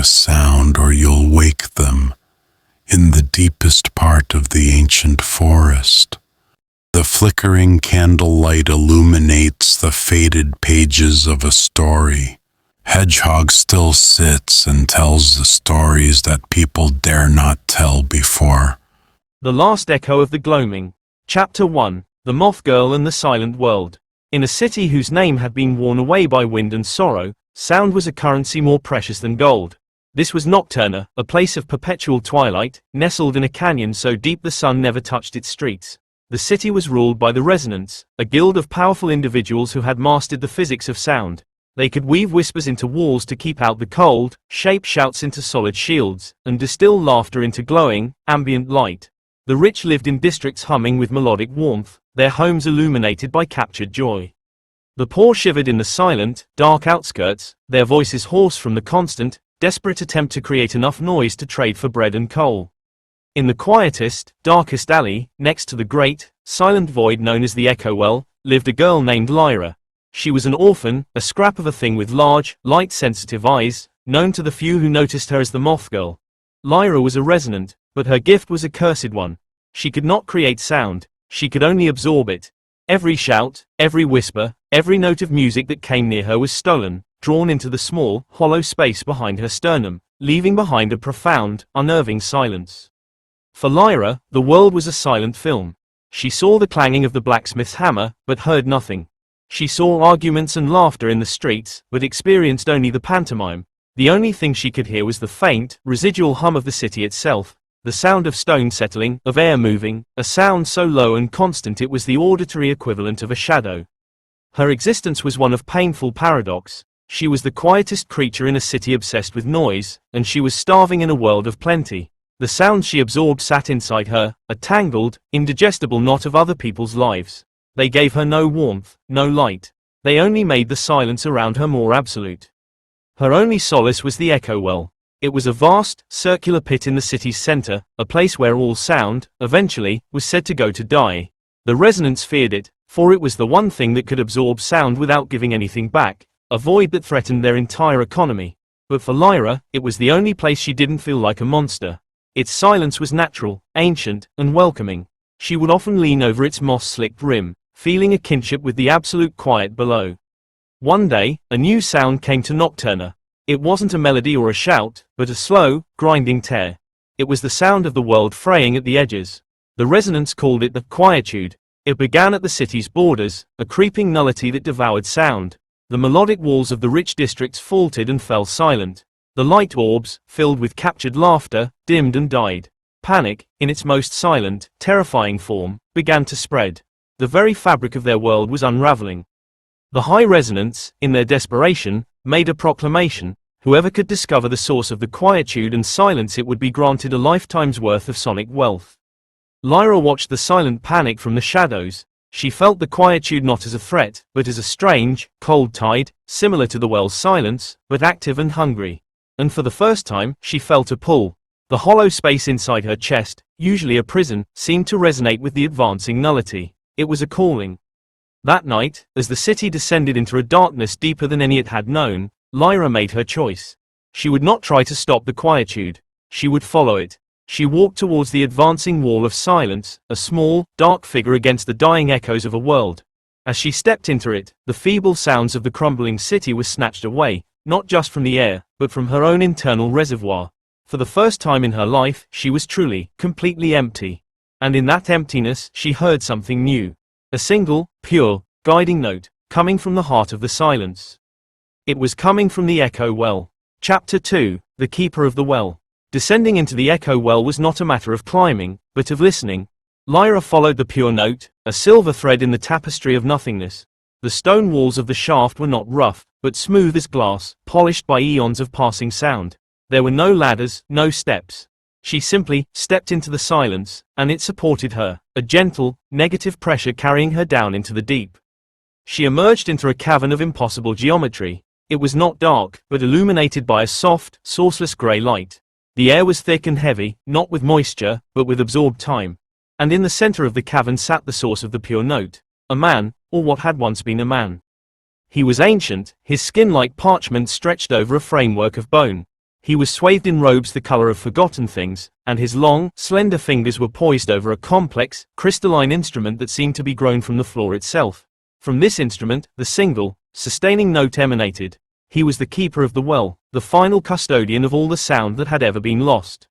a sound or you'll wake them in the deepest part of the ancient forest. The flickering candlelight illuminates the faded pages of a story. Hedgehog still sits and tells the stories that people dare not tell before. The Last Echo of the Gloaming. Chapter 1. The Moth-Girl and the Silent World. In a city whose name had been worn away by wind and sorrow, sound was a currency more precious than gold. This was Nocturna, a place of perpetual twilight, nestled in a canyon so deep the sun never touched its streets. The city was ruled by the Resonance, a guild of powerful individuals who had mastered the physics of sound. They could weave whispers into walls to keep out the cold, shape shouts into solid shields, and distill laughter into glowing, ambient light. The rich lived in districts humming with melodic warmth, their homes illuminated by captured joy. The poor shivered in the silent, dark outskirts, their voices hoarse from the constant, desperate attempt to create enough noise to trade for bread and coal. In the quietest, darkest alley, next to the great, silent void known as the Echo Well, lived a girl named Lyra. She was an orphan, a scrap of a thing with large, light-sensitive eyes, known to the few who noticed her as the Moth-Girl. Lyra was a resonant, but her gift was a cursed one. She could not create sound, she could only absorb it. Every shout, every whisper, every note of music that came near her was stolen, drawn into the small, hollow space behind her sternum, leaving behind a profound, unnerving silence. For Lyra, the world was a silent film. She saw the clanging of the blacksmith's hammer, but heard nothing. She saw arguments and laughter in the streets, but experienced only the pantomime. The only thing she could hear was the faint, residual hum of the city itself, the sound of stone settling, of air moving, a sound so low and constant it was the auditory equivalent of a shadow. Her existence was one of painful paradox. She was the quietest creature in a city obsessed with noise, and she was starving in a world of plenty. The sounds she absorbed sat inside her, a tangled, indigestible knot of other people's lives. They gave her no warmth, no light. They only made the silence around her more absolute. Her only solace was the Echo Well. It was a vast, circular pit in the city's center, a place where all sound, eventually, was said to go to die. The Resonance feared it, for it was the one thing that could absorb sound without giving anything back, a void that threatened their entire economy. But for Lyra, it was the only place she didn't feel like a monster. Its silence was natural, ancient, and welcoming. She would often lean over its moss-slicked rim, feeling a kinship with the absolute quiet below. One day, a new sound came to Nocturna. It wasn't a melody or a shout, but a slow, grinding tear. It was the sound of the world fraying at the edges. The Resonance called it the Quietude. It began at the city's borders, a creeping nullity that devoured sound. The melodic walls of the rich districts faltered and fell silent. The light orbs, filled with captured laughter, dimmed and died. Panic, in its most silent, terrifying form, began to spread. The very fabric of their world was unraveling. The High Resonance, in their desperation, made a proclamation: whoever could discover the source of the quietude and silence it would be granted a lifetime's worth of sonic wealth. Lyra watched the silent panic from the shadows. She felt the quietude not as a threat, but as a strange, cold tide, similar to the well's silence, but active and hungry. And for the first time, she felt a pull. The hollow space inside her chest, usually a prison, seemed to resonate with the advancing nullity. It was a calling. That night, as the city descended into a darkness deeper than any it had known, Lyra made her choice. She would not try to stop the quietude. She would follow it. She walked towards the advancing wall of silence, a small, dark figure against the dying echoes of a world. As she stepped into it, the feeble sounds of the crumbling city were snatched away, not just from the air, but from her own internal reservoir. For the first time in her life, she was truly, completely empty. And in that emptiness, she heard something new. A single, pure, guiding note, coming from the heart of the silence. It was coming from the Echo Well. Chapter 2, The Keeper of the Well. Descending into the Echo Well was not a matter of climbing, but of listening. Lyra followed the pure note, a silver thread in the tapestry of nothingness. The stone walls of the shaft were not rough, but smooth as glass, polished by eons of passing sound. There were no ladders, no steps. She simply stepped into the silence, and it supported her, a gentle, negative pressure carrying her down into the deep. She emerged into a cavern of impossible geometry. It was not dark, but illuminated by a soft, sourceless grey light. The air was thick and heavy, not with moisture, but with absorbed time. And in the center of the cavern sat the source of the pure note, a man, or what had once been a man. He was ancient, his skin like parchment stretched over a framework of bone. He was swathed in robes the color of forgotten things, and his long, slender fingers were poised over a complex, crystalline instrument that seemed to be grown from the floor itself. From this instrument, the single, sustaining note emanated. He was the keeper of the well, the final custodian of all the sound that had ever been lost.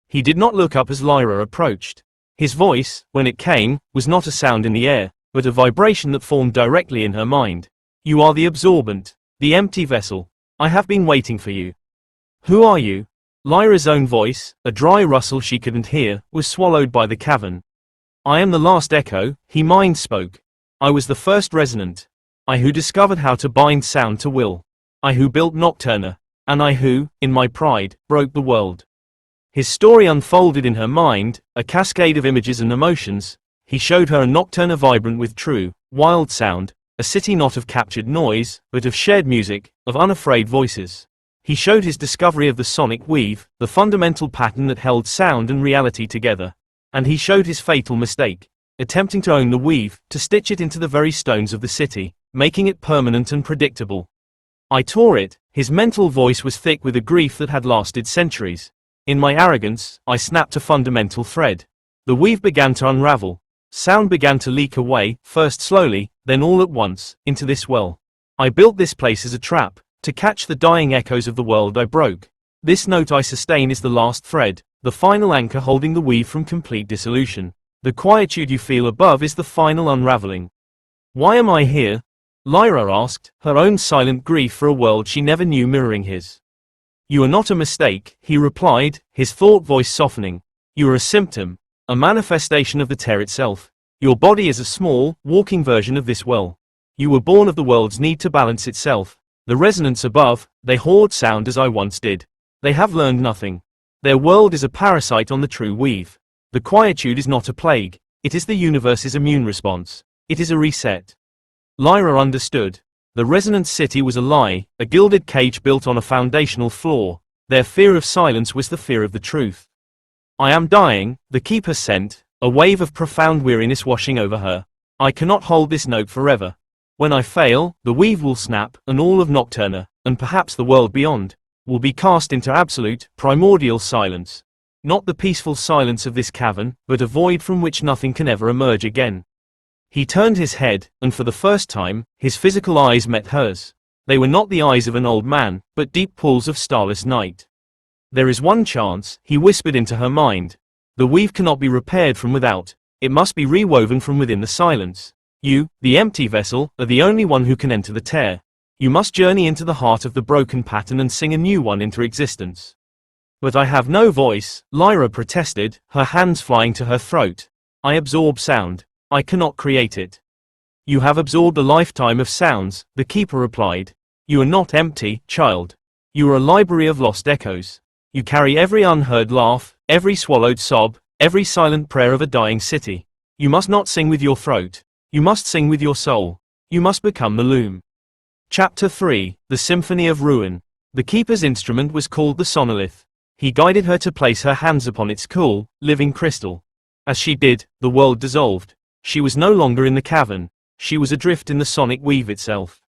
He did not look up as Lyra approached. His voice, when it came, was not a sound in the air, but a vibration that formed directly in her mind. You are the absorbent, the empty vessel. I have been waiting for you. Who are you? Lyra's own voice, a dry rustle she couldn't hear, was swallowed by the cavern. I am the last echo, he mind spoke. I was the first resonant. I who discovered how to bind sound to will. I who built Nocturna. And I who, in my pride, broke the world. His story unfolded in her mind, a cascade of images and emotions. He showed her a Nocturna vibrant with true, wild sound, a city not of captured noise, but of shared music, of unafraid voices. He showed his discovery of the sonic weave, the fundamental pattern that held sound and reality together. And he showed his fatal mistake, attempting to own the weave, to stitch it into the very stones of the city, making it permanent and predictable. I tore it. His mental voice was thick with a grief that had lasted centuries. In my arrogance, I snapped a fundamental thread. The weave began to unravel. Sound began to leak away, first slowly, then all at once, into this well. I built this place as a trap, to catch the dying echoes of the world I broke. This note I sustain is the last thread, the final anchor holding the weave from complete dissolution. The quietude you feel above is the final unraveling. Why am I here? Lyra asked, her own silent grief for a world she never knew mirroring his. You are not a mistake, he replied, his thought voice softening. You are a symptom, a manifestation of the tear itself. Your body is a small, walking version of this well. You were born of the world's need to balance itself. The resonance above, they hoard sound as I once did. They have learned nothing. Their world is a parasite on the true weave. The quietude is not a plague. It is the universe's immune response. It is a reset. Lyra understood. The resonance city was a lie, a gilded cage built on a foundational flaw. Their fear of silence was the fear of the truth. I am dying, the keeper sent, a wave of profound weariness washing over her. I cannot hold this note forever. When I fail, the weave will snap, and all of Nocturna, and perhaps the world beyond, will be cast into absolute, primordial silence. Not the peaceful silence of this cavern, but a void from which nothing can ever emerge again. He turned his head, and for the first time, his physical eyes met hers. They were not the eyes of an old man, but deep pools of starless night. There is one chance, he whispered into her mind. The weave cannot be repaired from without. It must be rewoven from within the silence. You, the empty vessel, are the only one who can enter the tear. You must journey into the heart of the broken pattern and sing a new one into existence. But I have no voice, Lyra protested, her hands flying to her throat. I absorb sound. I cannot create it. You have absorbed a lifetime of sounds, the keeper replied. You are not empty, child. You are a library of lost echoes. You carry every unheard laugh, every swallowed sob, every silent prayer of a dying city. You must not sing with your throat. You must sing with your soul. You must become the loom. Chapter 3, The Symphony of Ruin. The keeper's instrument was called the sonolith. He guided her to place her hands upon its cool, living crystal. As she did, the world dissolved. She was no longer in the cavern. She was adrift in the sonic weave itself.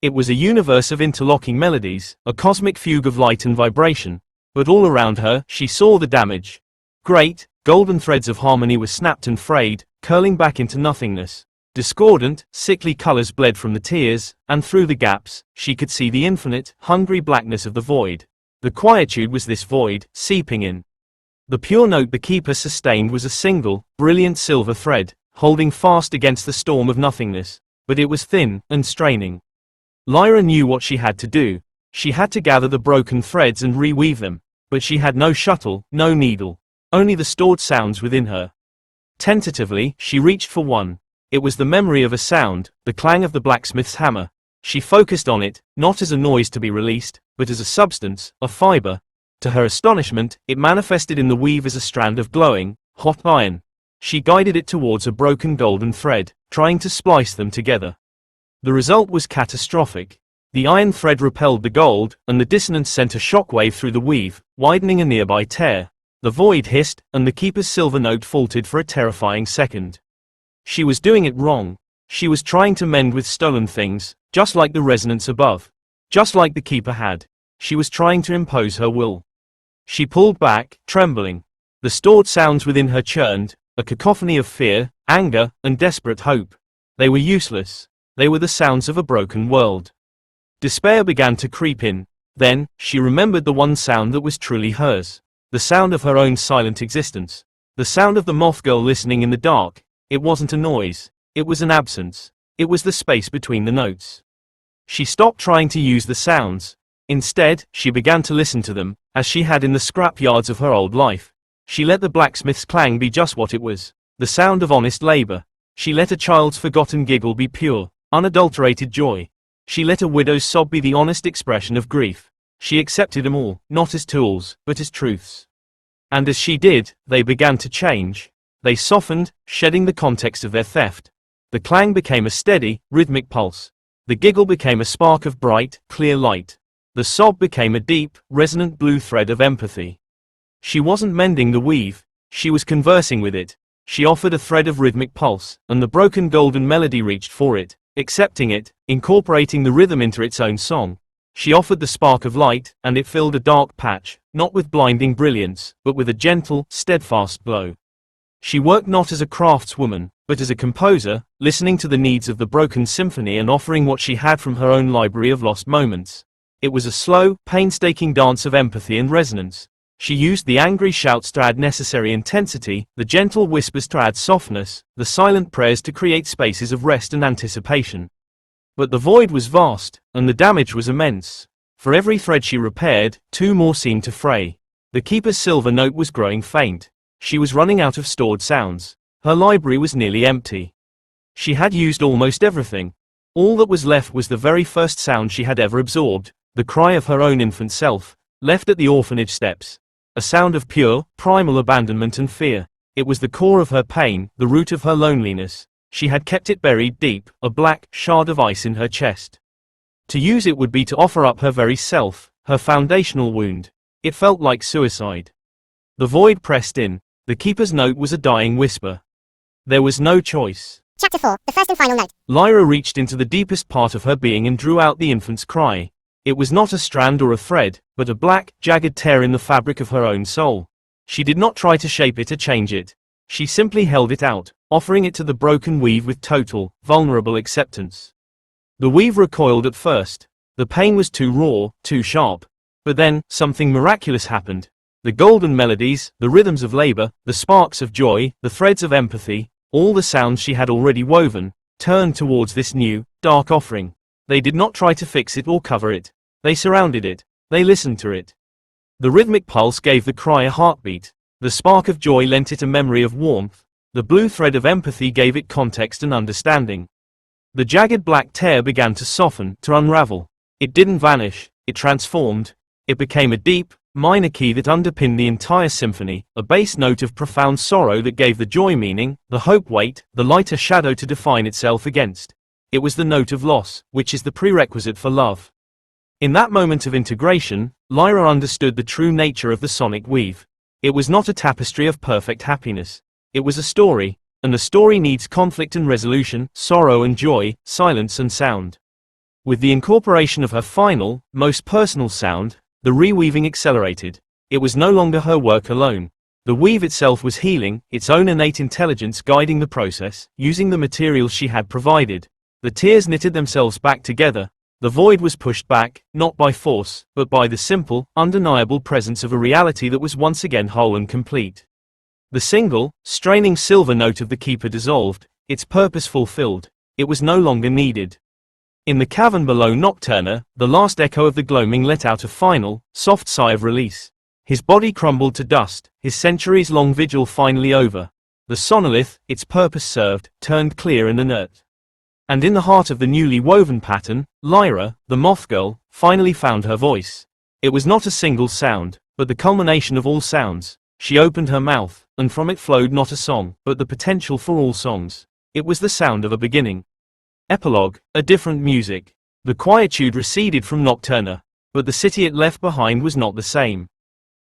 It was a universe of interlocking melodies, a cosmic fugue of light and vibration. But all around her, she saw the damage. Great, golden threads of harmony were snapped and frayed, curling back into nothingness. Discordant, sickly colors bled from the tears, and through the gaps, she could see the infinite, hungry blackness of the void. The quietude was this void, seeping in. The pure note the keeper sustained was a single, brilliant silver thread, holding fast against the storm of nothingness, but it was thin, and straining. Lyra knew what she had to do. She had to gather the broken threads and reweave them, but she had no shuttle, no needle, only the stored sounds within her. Tentatively, she reached for one. It was the memory of a sound, the clang of the blacksmith's hammer. She focused on it, not as a noise to be released, but as a substance, a fiber. To her astonishment, it manifested in the weave as a strand of glowing, hot iron. She guided it towards a broken golden thread, trying to splice them together. The result was catastrophic. The iron thread repelled the gold, and the dissonance sent a shockwave through the weave, widening a nearby tear. The void hissed, and the keeper's silver note faltered for a terrifying second. She was doing it wrong. She was trying to mend with stolen things, just like the resonance above. Just like the keeper had. she was trying to impose her will. She pulled back, trembling. The stored sounds within her churned, a cacophony of fear, anger, and desperate hope. They were useless. They were the sounds of a broken world. Despair began to creep in. Then, she remembered the one sound that was truly hers. The sound of her own silent existence. The sound of the Moth-Girl listening in the dark. It wasn't a noise. It was an absence. It was the space between the notes. She stopped trying to use the sounds. Instead, she began to listen to them, as she had in the scrap yards of her old life. She let the blacksmith's clang be just what it was. The sound of honest labor. She let a child's forgotten giggle be pure, unadulterated joy. She let a widow's sob be the honest expression of grief. She accepted them all, not as tools, but as truths. And as she did, they began to change. They softened, shedding the context of their theft. The clang became a steady, rhythmic pulse. The giggle became a spark of bright, clear light. The sob became a deep, resonant blue thread of empathy. She wasn't mending the weave, she was conversing with it. She offered a thread of rhythmic pulse, and the broken golden melody reached for it, accepting it, incorporating the rhythm into its own song. She offered the spark of light, and it filled a dark patch, not with blinding brilliance, but with a gentle, steadfast glow. She worked not as a craftswoman, but as a composer, listening to the needs of the broken symphony and offering what she had from her own library of lost moments. It was a slow, painstaking dance of empathy and resonance. She used the angry shouts to add necessary intensity, the gentle whispers to add softness, the silent prayers to create spaces of rest and anticipation. But the void was vast, and the damage was immense. For every thread she repaired, two more seemed to fray. The keeper's silver note was growing faint. She was running out of stored sounds. Her library was nearly empty. She had used almost everything. All that was left was the very first sound she had ever absorbed, the cry of her own infant self, left at the orphanage steps. A sound of pure, primal abandonment and fear. It was the core of her pain, the root of her loneliness. She had kept it buried deep, a black shard of ice in her chest. To use it would be to offer up her very self, her foundational wound. It felt like suicide. The void pressed in. The keeper's note was a dying whisper. There was no choice. Chapter 4, the first and final note. Lyra reached into the deepest part of her being and drew out the infant's cry. It was not a strand or a thread, but a black, jagged tear in the fabric of her own soul. She did not try to shape it or change it. She simply held it out, offering it to the broken weave with total, vulnerable acceptance. The weave recoiled at first. The pain was too raw, too sharp. But then, something miraculous happened. The golden melodies, the rhythms of labor, the sparks of joy, the threads of empathy, all the sounds she had already woven, turned towards this new, dark offering. They did not try to fix it or cover it. They surrounded it. They listened to it. The rhythmic pulse gave the cry a heartbeat. The spark of joy lent it a memory of warmth. The blue thread of empathy gave it context and understanding. The jagged black tear began to soften, to unravel. It didn't vanish, it transformed. It became a deep, minor key that underpinned the entire symphony, a bass note of profound sorrow that gave the joy meaning, the hope weight, the lighter shadow to define itself against. It was the note of loss, which is the prerequisite for love. In that moment of integration, Lyra understood the true nature of the sonic weave. It was not a tapestry of perfect happiness. It was a story, and the story needs conflict and resolution, sorrow and joy, silence and sound. With the incorporation of her final, most personal sound, the reweaving accelerated. It was no longer her work alone. The weave itself was healing, its own innate intelligence guiding the process, using the materials she had provided. The tears knitted themselves back together. The void was pushed back, not by force, but by the simple, undeniable presence of a reality that was once again whole and complete. The single, straining silver note of the keeper dissolved, its purpose fulfilled. It was no longer needed. In the cavern below Nocturna, the last echo of the Gloaming let out a final, soft sigh of release. His body crumbled to dust, his centuries-long vigil finally over. The sonolith, its purpose served, turned clear and inert. And in the heart of the newly woven pattern, Lyra, the Moth-Girl, finally found her voice. It was not a single sound, but the culmination of all sounds. She opened her mouth, and from it flowed not a song, but the potential for all songs. It was the sound of a beginning. Epilogue, a different music. The quietude receded from Nocturna, but the city it left behind was not the same.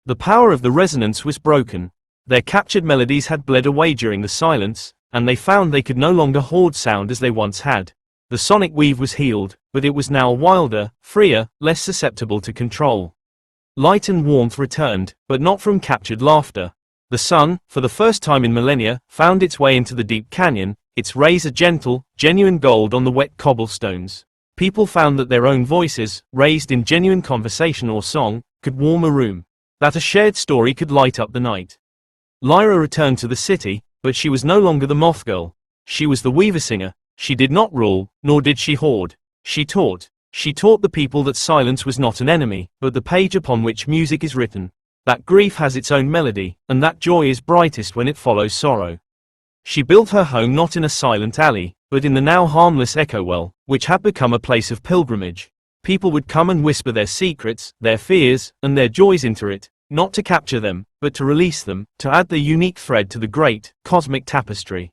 The power of the resonance was broken. Their captured melodies had bled away during the silence, and they found they could no longer hoard sound as they once had. The sonic weave was healed, but it was now wilder, freer, less susceptible to control. Light and warmth returned, but not from captured laughter. The sun, for the first time in millennia, found its way into the deep canyon, its rays a gentle, genuine gold on the wet cobblestones. People found that their own voices, raised in genuine conversation or song, could warm a room. That a shared story could light up the night. Lyra returned to the city, but she was no longer the Moth-Girl. She was the Weaver Singer. She did not rule, nor did she hoard. She taught. She taught the people that silence was not an enemy, but the page upon which music is written. That grief has its own melody, and that joy is brightest when it follows sorrow. She built her home not in a silent alley, but in the now harmless echo well, which had become a place of pilgrimage. People would come and whisper their secrets, their fears, and their joys into it, not to capture them, but to release them, to add the unique thread to the great, cosmic tapestry.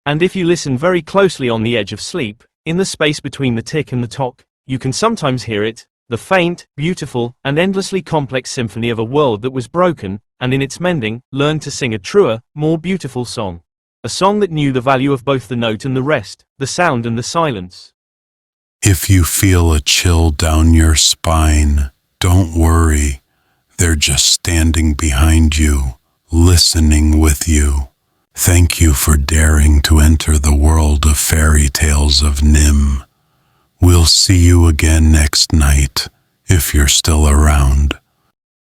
And if you listen very closely on the edge of sleep, in the space between the tick and the tock, you can sometimes hear it, the faint, beautiful, and endlessly complex symphony of a world that was broken, and in its mending, learned to sing a truer, more beautiful song. A song that knew the value of both the note and the rest, the sound and the silence. If you feel a chill down your spine, don't worry. They're just standing behind you, listening with you. Thank you for daring to enter the world of fairy tales of Nim. We'll see you again next night, if you're still around.